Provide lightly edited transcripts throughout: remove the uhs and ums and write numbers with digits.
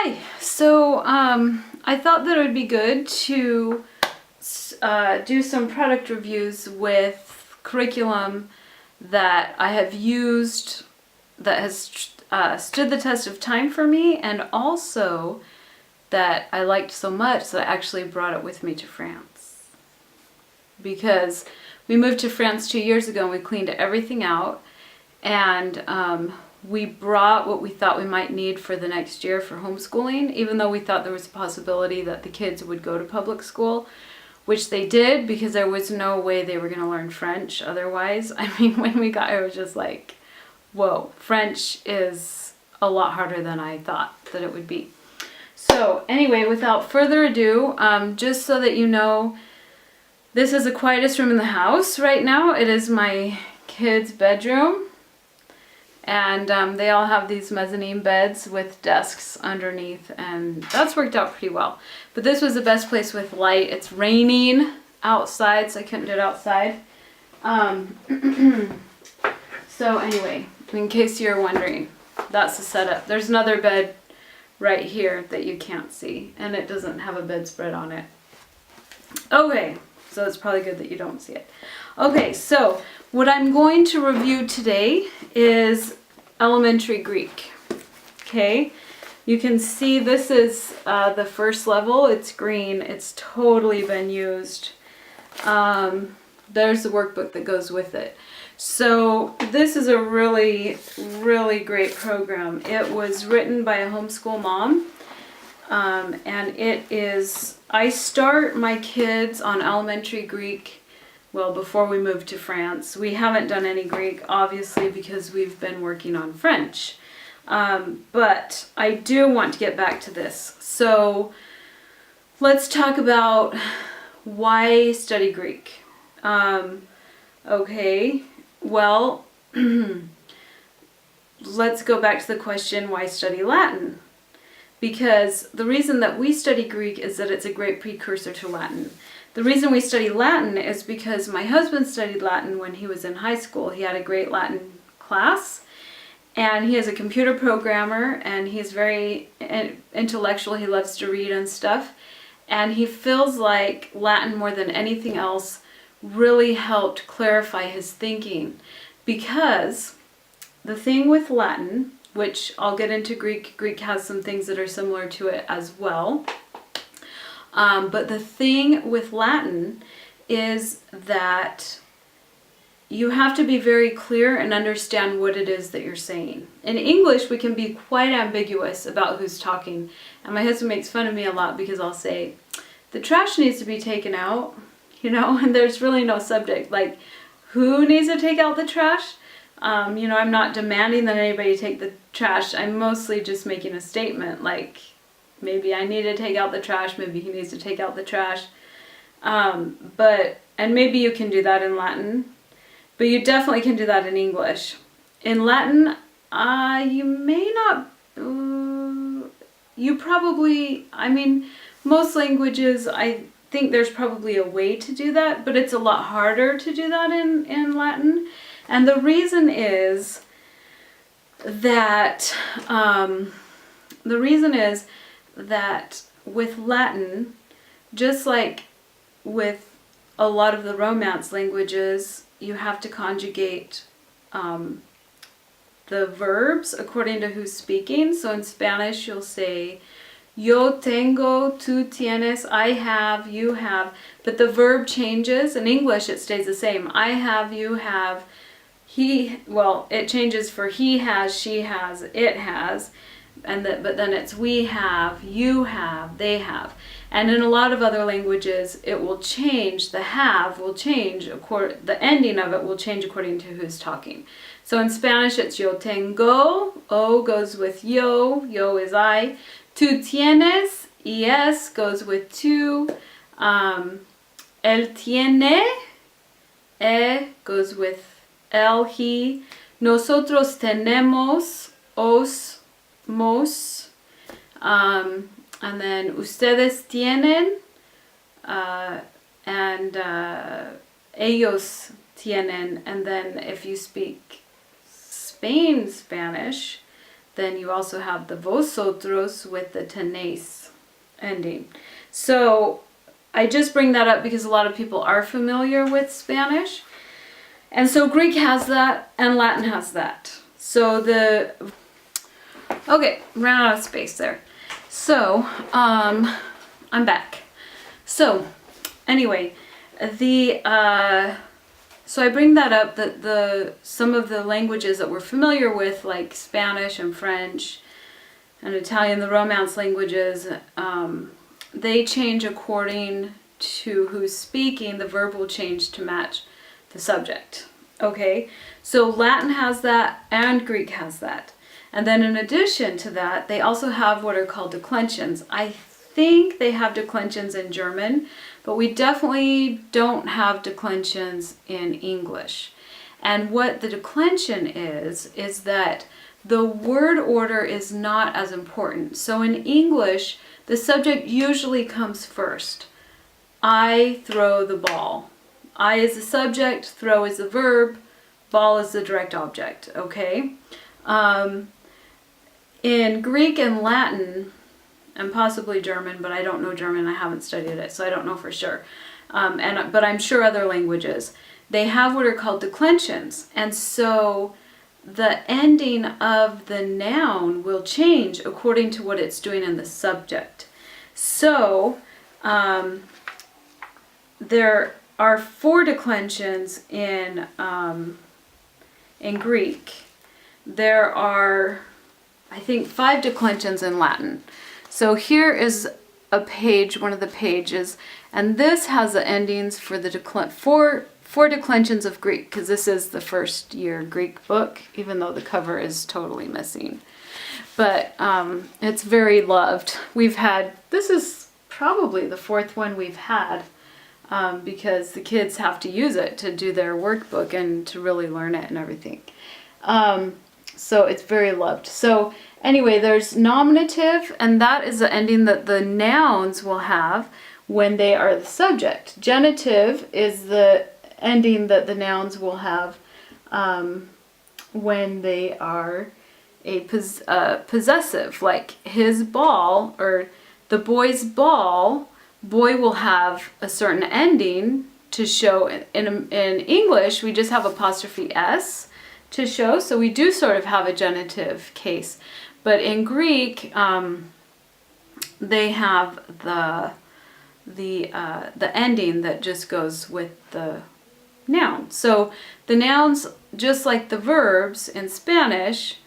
Hi! I thought that it would be good to do some product reviews with curriculum that I have used that has stood the test of time for me, and also that I liked so much that I actually brought it with me to France. Because we moved to France 2 years ago and we cleaned everything out, and we brought what we thought we might need for the next year for homeschooling, even though we thought there was a possibility that the kids would go to public school, which they did, because there was no way they were going to learn French otherwise. I mean, when we got here, it was just like, whoa, French is a lot harder than I thought that it would be. So anyway, without further ado, just so that you know, this is the quietest room in the house right now. It is my kids' bedroom. And they all have these mezzanine beds with desks underneath, and that's worked out pretty well. But this was the best place with light. It's raining outside, so I couldn't do it outside. So anyway, in case you're wondering, that's the setup. There's another bed right here that you can't see, and it doesn't have a bedspread on it. Okay, so it's probably good that you don't see it. Okay, so what I'm going to review today is elementary Greek. Okay, you can see this is the first level. It's green. It's totally been used. There's the workbook that goes with it. So this is a really, really great program. It was written by a homeschool mom. And it is, I start my kids on elementary Greek, well, before we moved to France. We haven't done any Greek, obviously, because we've been working on French. But I do want to get back to this. So let's talk about why study Greek. Okay, well, let's go back to the question, why study Latin? Because the reason that we study Greek is that it's a great precursor to Latin. The reason we study Latin is because my husband studied Latin when he was in high school. He had a great Latin class, and he is a computer programmer, and he's very intellectual. He loves to read and stuff, and he feels like Latin, more than anything else, really helped clarify his thinking. Because the thing with Latin, which I'll get into Greek. Greek has some things that are similar to it as well. But the thing with Latin is that you have to be very clear and understand what it is that you're saying. In English, we can be quite ambiguous about who's talking. And my husband makes fun of me a lot because I'll say, the trash needs to be taken out, and there's really no subject. Like, who needs to take out the trash? I'm not demanding that anybody take the trash. I'm mostly just making a statement, like, maybe I need to take out the trash, maybe he needs to take out the trash. And maybe you can do that in Latin, but you definitely can do that in English. In Latin, you may not, you probably, most languages, I think there's probably a way to do that, but it's a lot harder to do that in Latin. And the reason is that with Latin, just like with a lot of the Romance languages, you have to conjugate the verbs according to who's speaking. So in Spanish, you'll say, yo tengo, tú tienes, I have, you have. But the verb changes. In English, it stays the same. I have, you have. It changes for he has, she has, it has, but then it's we have, you have, they have. And in a lot of other languages, it will change, the have will change, the ending of it will change according to who's talking. So in Spanish, it's yo tengo, o goes with yo is I, tú tienes, es goes with tú, él tiene, goes with él, he, nosotros tenemos, os, mos, and then ustedes tienen, and ellos tienen. And then if you speak Spanish, then you also have the vosotros with the tenéis ending. So I just bring that up because a lot of people are familiar with Spanish. And so Greek has that and Latin has that. So okay, ran out of space there. So, I'm back. So, anyway, so I bring that up that some of the languages that we're familiar with, like Spanish and French and Italian, the Romance languages, they change according to who's speaking. The verb will change to match the subject. Okay, so Latin has that and Greek has that. And then in addition to that, they also have what are called declensions. I think they have declensions in German, but we definitely don't have declensions in English. And what the declension is that the word order is not as important. So in English, the subject usually comes first. I throw the ball. I is the subject, throw is the verb, ball is the direct object, okay? In Greek and Latin, and possibly German, but I don't know German, I haven't studied it, so I don't know for sure. But I'm sure other languages, they have what are called declensions. And so the ending of the noun will change according to what it's doing in the subject. So there are 4 declensions in Greek. There are, I think, 5 declensions in Latin. So here is a page, one of the pages, and this has the endings for the four declensions of Greek, because this is the first year Greek book, even though the cover is totally missing. But it's very loved. This is probably the 4th one we've had, because the kids have to use it to do their workbook and to really learn it and everything. So it's very loved. So anyway, there's nominative, and that is the ending that the nouns will have when they are the subject. Genitive is the ending that the nouns will have when they are a possessive, like his ball or the boy's ball. Boy will have a certain ending to show. In English, we just have apostrophe S to show, so we do sort of have a genitive case. But in Greek, they have the ending that just goes with the noun. So the nouns, just like the verbs in Spanish,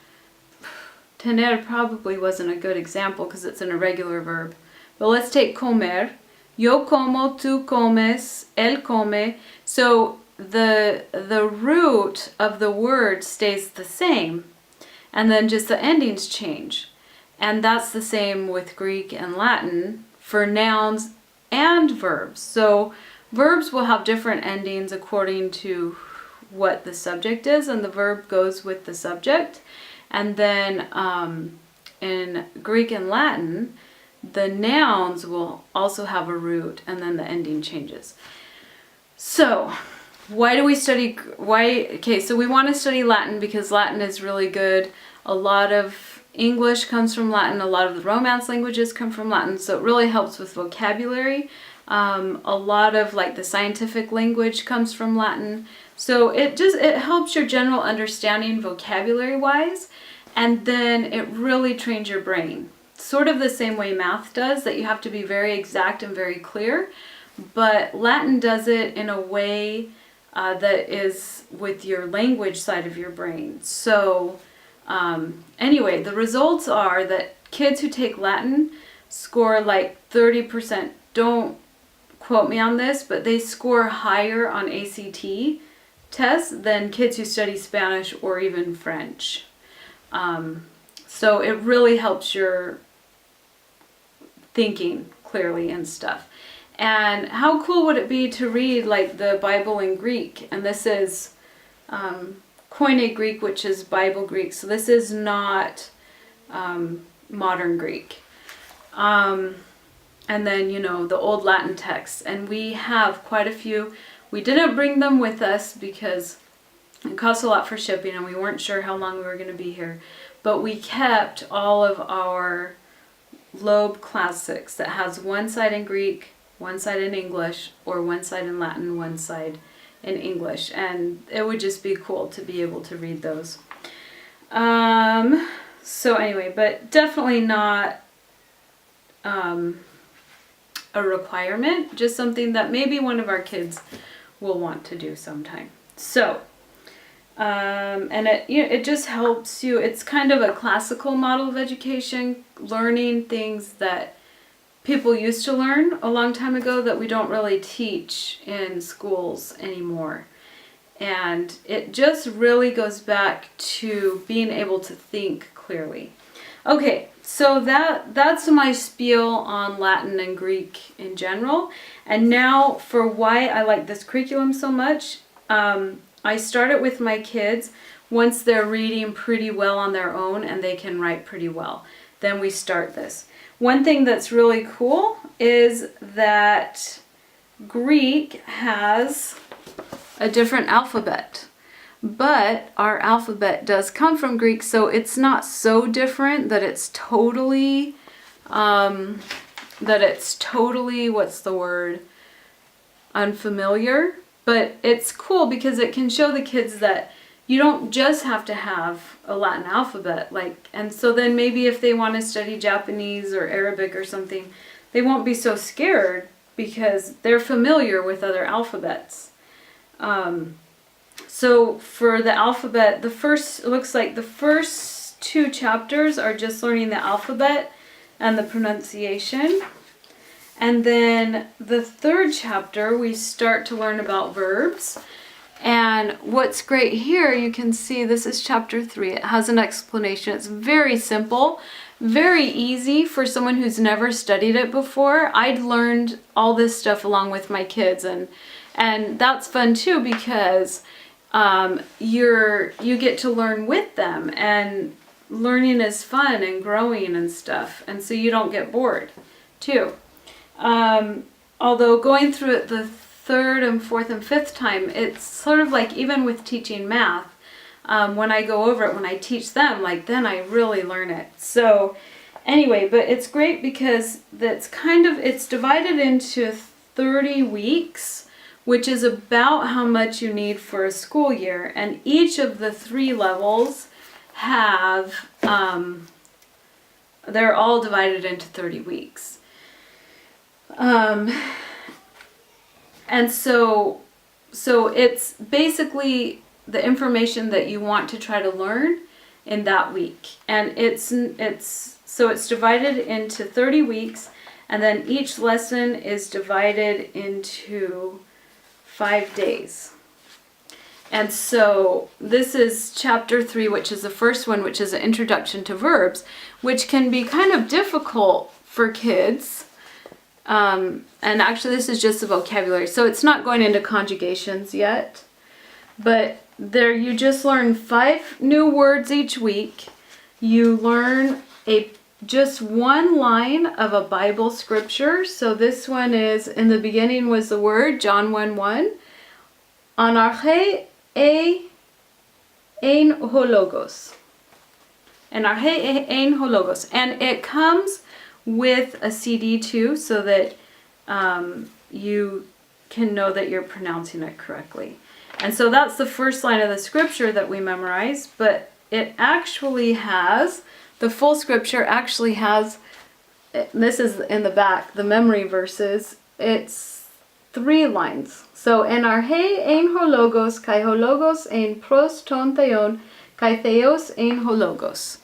tener probably wasn't a good example because it's an irregular verb. But let's take comer. Yo como, tú comes, él come. So the root of the word stays the same, and then just the endings change. And that's the same with Greek and Latin for nouns and verbs. So verbs will have different endings according to what the subject is, and the verb goes with the subject. And then in Greek and Latin, the nouns will also have a root, and then the ending changes. So why do we study, so we want to study Latin because Latin is really good. A lot of English comes from Latin, a lot of the Romance languages come from Latin, so it really helps with vocabulary. A lot of like the scientific language comes from Latin. So it helps your general understanding vocabulary-wise, and then it really trains your brain. Sort of the same way math does, that you have to be very exact and very clear, but Latin does it in a way that is with your language side of your brain. So anyway, the results are that kids who take Latin score like 30%. Don't quote me on this, but they score higher on ACT tests than kids who study Spanish or even French. So it really helps your thinking clearly and stuff. And how cool would it be to read like the Bible in Greek? And this is Koine Greek, which is Bible Greek. So this is not modern Greek. And then, the old Latin texts. And we have quite a few. We didn't bring them with us because it costs a lot for shipping and we weren't sure how long we were going to be here. but we kept all of our Loeb classics that has one side in Greek, one side in English, or one side in Latin, one side in English, and it would just be cool to be able to read those. So anyway, but definitely not a requirement, just something that maybe one of our kids will want to do sometime. So, and it just helps you. It's kind of a classical model of education, learning things that people used to learn a long time ago that we don't really teach in schools anymore. And it just really goes back to being able to think clearly. Okay, so that's my spiel on Latin and Greek in general. And now for why I like this curriculum so much. I start it with my kids once they're reading pretty well on their own and they can write pretty well. Then we start this. One thing that's really cool is that Greek has a different alphabet. But our alphabet does come from Greek, so it's not so different that it's totally, what's the word, unfamiliar. But it's cool because it can show the kids that you don't just have to have a Latin alphabet. And so then maybe if they want to study Japanese or Arabic or something, they won't be so scared because they're familiar with other alphabets. So for the alphabet, it looks like the first 2 chapters are just learning the alphabet and the pronunciation. And then the 3rd chapter, we start to learn about verbs. And what's great here, you can see this is chapter 3. It has an explanation. It's very simple, very easy for someone who's never studied it before. I'd learned all this stuff along with my kids, and that's fun too because you get to learn with them, and learning is fun and growing and stuff, and so you don't get bored too. Although going through it the 3rd and 4th and 5th time, it's sort of like even with teaching math, when I go over it, when I teach them, then I really learn it. So anyway, but it's great because it's divided into 30 weeks, which is about how much you need for a school year. And each of the 3 levels have, they're all divided into 30 weeks. And so it's basically the information that you want to try to learn in that week. And it's divided into 30 weeks, and then each lesson is divided into 5 days. And so this is chapter 3, which is the first one, which is an introduction to verbs, which can be kind of difficult for kids. And actually this is just the vocabulary, so it's not going into conjugations yet. But there you just learn 5 new words each week. You learn just one line of a Bible scripture. So this one is, in the beginning was the Word, John 1:1. Anarche ein hologos. Anarche ein hologos. And it comes with a CD too, so that you can know that you're pronouncing it correctly. And so that's the first line of the scripture that we memorize, but it actually has, the full scripture actually has, this is in the back, the memory verses, it's 3 lines. So, enarhe ein hologos, kai hologos ein pros ton theon, kai theos ein hologos.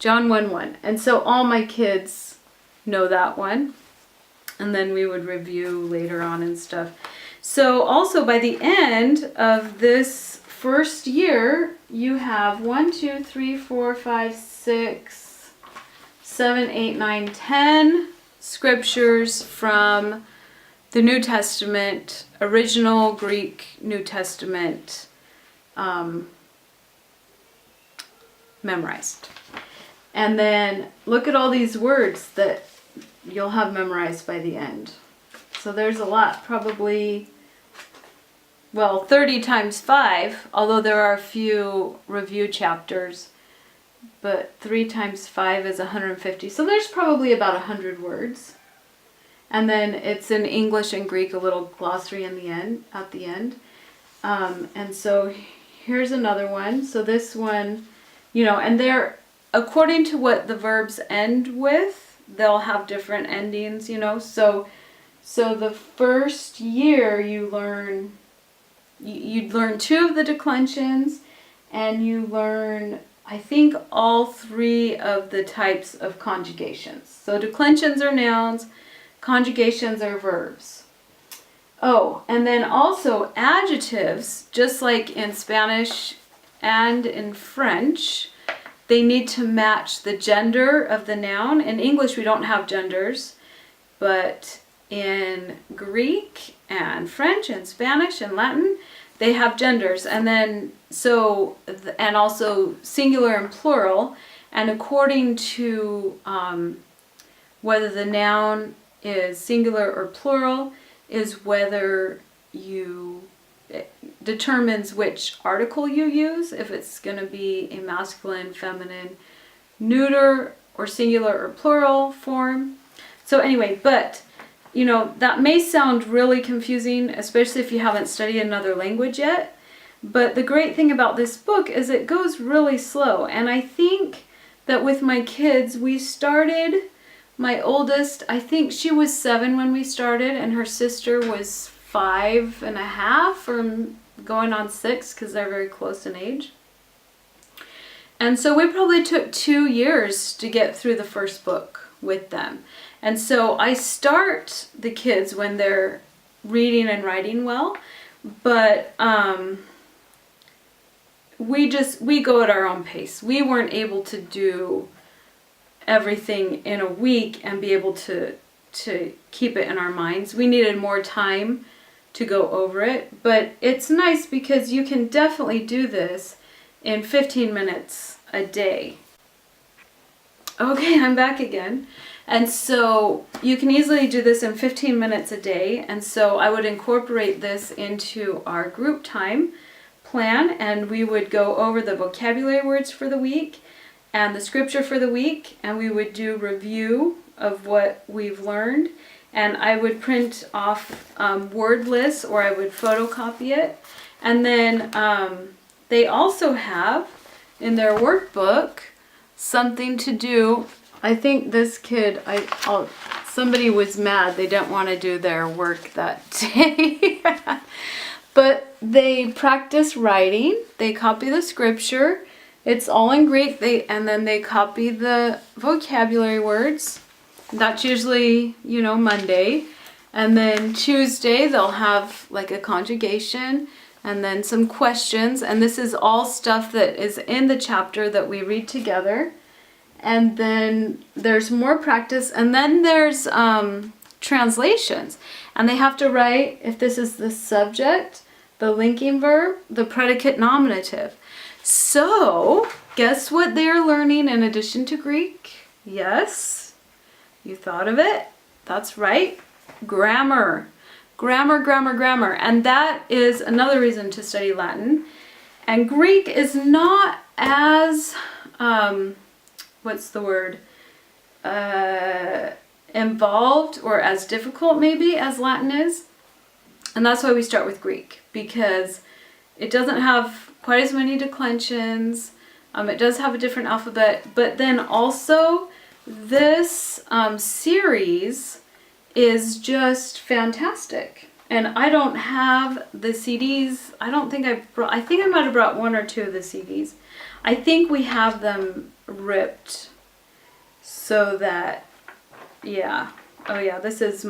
John 1:1. And so all my kids know that one. And then we would review later on and stuff. So also by the end of this first year, you have 1, 2, 3, 4, 5, 6, 7, 8, 9, 10 scriptures from the New Testament, original Greek New Testament, memorized. And then look at all these words that you'll have memorized by the end. So there's a lot, probably, 30 times 5, although there are a few review chapters. but 3 times 5 is 150. So there's probably about 100 words. And then it's in English and Greek, a little glossary in the end, at the end. And so here's another one. So this one, you know, and they're, according to what the verbs end with, they'll have different endings, you know. So the first year you learn, you'd learn 2 of the declensions, and you learn, I think, all 3 of the types of conjugations. So declensions are nouns, conjugations are verbs. Oh, and then also adjectives, just like in Spanish and in French, they need to match the gender of the noun. In English, we don't have genders, but in Greek and French and Spanish and Latin, they have genders. And then, so, and also singular and plural. And according to whether the noun is singular or plural, is whether it determines which article you use, if it's going to be a masculine, feminine, neuter, or singular or plural form. So anyway, but, you know, that may sound really confusing, especially if you haven't studied another language yet. But the great thing about this book is it goes really slow. And I think that with my kids, we started, my oldest, I think she was 7 when we started, and her sister was 5.5 or going on 6, because they're very close in age. And so we probably took 2 years to get through the first book with them. And so I start the kids when they're reading and writing well, but we go at our own pace. We weren't able to do everything in a week and be able to keep it in our minds. We needed more time to go over it, but it's nice because you can definitely do this in 15 minutes a day. Okay, I'm back again. And so you can easily do this in 15 minutes a day. And so I would incorporate this into our group time plan, and we would go over the vocabulary words for the week and the scripture for the week, and we would do review of what we've learned, and I would print off word lists, or I would photocopy it. And then they also have in their workbook something to do. I think this kid, somebody was mad, they didn't want to do their work that day. But they practice writing, they copy the scripture. It's all in Greek, and then they copy the vocabulary words. That's usually, you know, Monday. And then Tuesday they'll have like a conjugation and then some questions. And this is all stuff that is in the chapter that we read together. And then there's more practice. And then there's translations. And they have to write, if this is the subject, the linking verb, the predicate nominative. So, guess what they're learning in addition to Greek? Yes, you thought of it. That's right. Grammar. Grammar, grammar, grammar. And that is another reason to study Latin. And Greek is not as, involved or as difficult maybe as Latin is. And that's why we start with Greek, because it doesn't have quite as many declensions. It does have a different alphabet, but then also this series is just fantastic. And I don't have the CDs. I think I might have brought 1 or 2 of the CDs. I think we have them ripped so that, yeah. Oh yeah, this is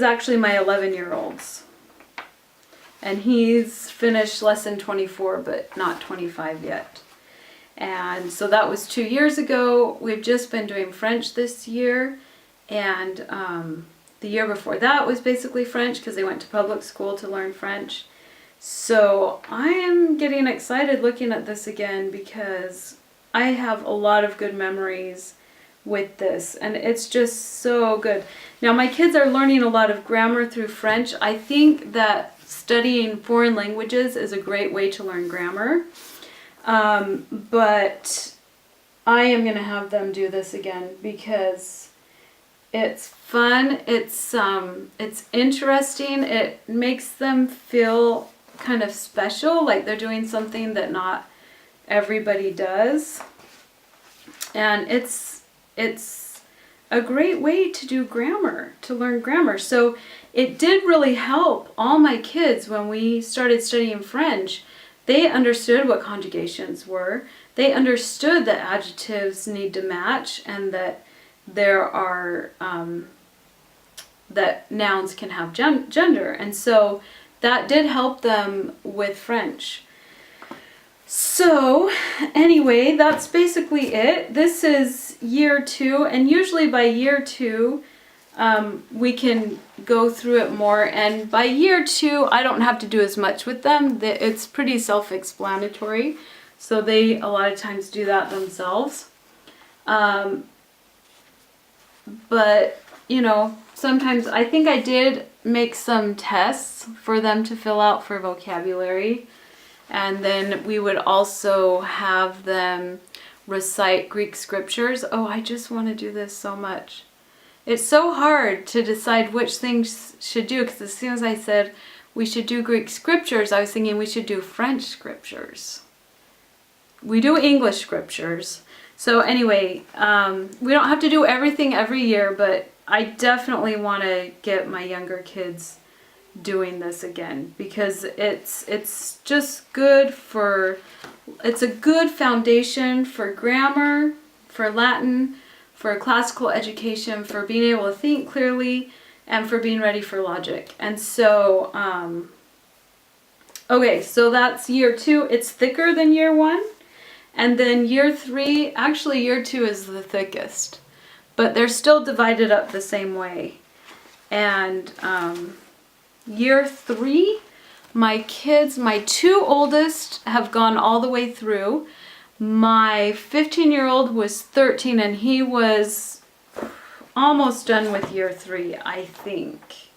actually my 11-year-old's. And he's finished lesson 24, but not 25 yet. And so that was 2 years ago. We've just been doing French this year. And the year before that was basically French, because they went to public school to learn French. So I am getting excited looking at this again, because I have a lot of good memories with this, and it's just so good. Now my kids are learning a lot of grammar through French. I think that studying foreign languages is a great way to learn grammar. But I am going to have them do this again because it's fun. It's interesting. It makes them feel kind of special, like they're doing something that not everybody does. And it's a great way to do grammar, to learn grammar. So it did really help all my kids when we started studying French. They understood what conjugations were. They understood that adjectives need to match and that there are, that nouns can have gender. And so that did help them with French. So anyway, that's basically it. This is year 2, and usually by year 2, we can go through it more. And by year 2, I don't have to do as much with them. It's pretty self-explanatory. So they a lot of times do that themselves. But, you know, sometimes I think I did make some tests for them to fill out for vocabulary. And then we would also have them recite Greek scriptures. Oh, I just want to do this so much. It's so hard to decide which things should do, because as soon as I said we should do Greek scriptures, I was thinking we should do French scriptures. We do English scriptures. So anyway, we don't have to do everything every year, but I definitely want to get my younger kids doing this again, because it's just good for, it's a good foundation for grammar, for Latin, for classical education, for being able to think clearly, and for being ready for logic. And so, okay, so that's year 2. It's thicker than year 1. And then year 3, actually year 2 is the thickest, but they're still divided up the same way. And year 3, my kids, my 2 oldest have gone all the way through. My 15-year-old was 13, and he was almost done with year 3, I think.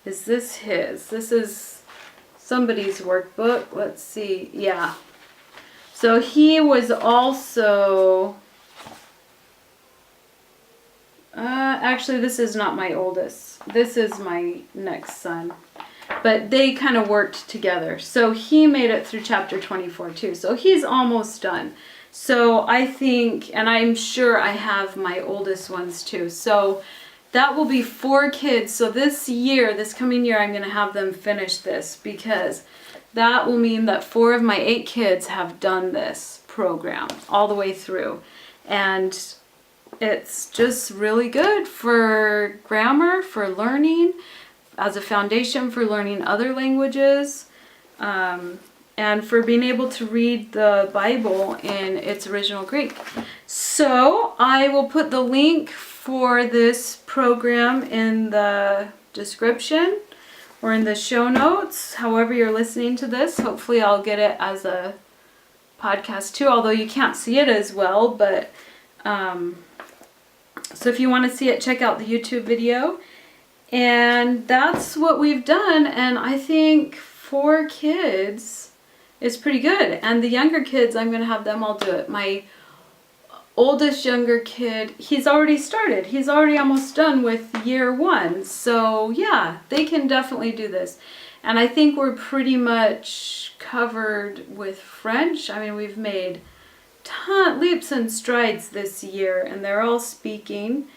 Is this his? This is somebody's workbook. Let's see. Yeah. So he was also, actually this is not my oldest. This is my next son. But they kind of worked together. So he made it through chapter 24 too. So he's almost done. So I think, and I'm sure I have my oldest ones too. So that will be 4 kids. So this year, this coming year, I'm going to have them finish this, because that will mean that 4 of my 8 kids have done this program all the way through. And it's just really good for grammar, for learning, as a foundation for learning other languages, and for being able to read the Bible in its original Greek. So I will put the link for this program in the description or in the show notes, however you're listening to this. Hopefully I'll get it as a podcast too, although you can't see it as well. But so if you want to see it, check out the YouTube video. And that's what we've done, and I think 4 kids is pretty good. And the younger kids, I'm going to have them all do it. My oldest younger kid, he's already started. He's already almost done with year 1. So yeah, they can definitely do this. And I think we're pretty much covered with French. I mean, we've made leaps and strides this year, and they're all speaking.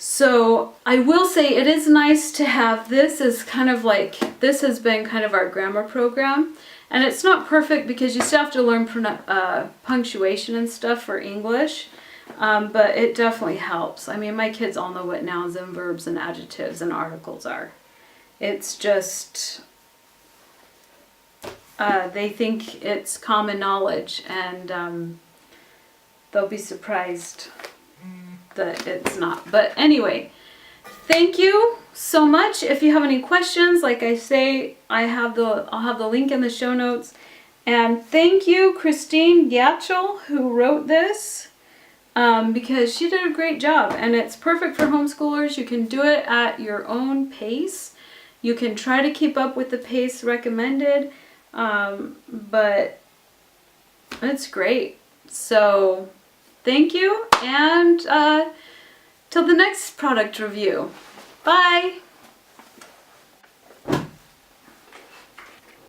So I will say it is nice to have this as kind of like, this has been kind of our grammar program. And it's not perfect because you still have to learn punctuation and stuff for English. But it definitely helps. I mean, my kids all know what nouns and verbs and adjectives and articles are. It's just, they think it's common knowledge, and they'll be surprised that it's not. But anyway, thank you so much. If you have any questions, like I say, I'll have the link in the show notes. And thank you, Christine Gatchell, who wrote this, because she did a great job, and it's perfect for homeschoolers. You can do it at your own pace. You can try to keep up with the pace recommended, but It's great. So thank you, and till the next product review. Bye!